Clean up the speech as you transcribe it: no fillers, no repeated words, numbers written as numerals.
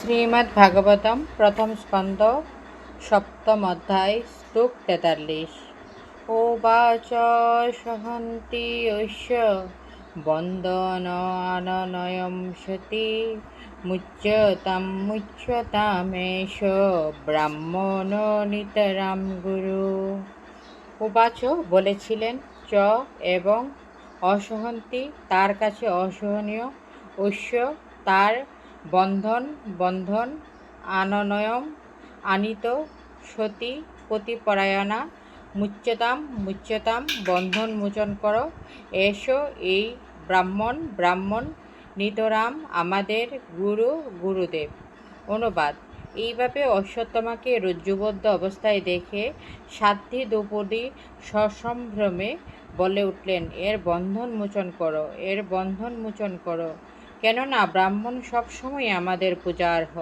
শ্রীমদ্ভাগবতম প্রথম স্কন্ধ সপ্তম অধ্যায় শ্লোক 43। ওবাচ সহন্তি ঐশ্য বন্দনানয়ম সতি মুচ্যতামেষ ব্রাহ্মণ নিতরাম গুরু। উবাচ বলেছিলেন, চ এবং অসহন্তি তার কাছে অসহনীয়, ঐশ্য তার বন্ধন আননয়ম আনিত, সতী পতিপরায়ণা, মুচ্যতাম বন্ধন মোচন করো, এসো এই ব্রাহ্মণ নিতরাম আমাদের গুরুদেব। অনুবাদ: এইভাবে অশ্বত্থামাকে রজ্জুবদ্ধ অবস্থায় দেখে সাধ্বী দ্রৌপদী সসম্ভ্রমে বলে উঠলেন, এর বন্ধন মোচন করো, কেননা ব্রাহ্মণ সবসময় আমাদের পূজার্হ।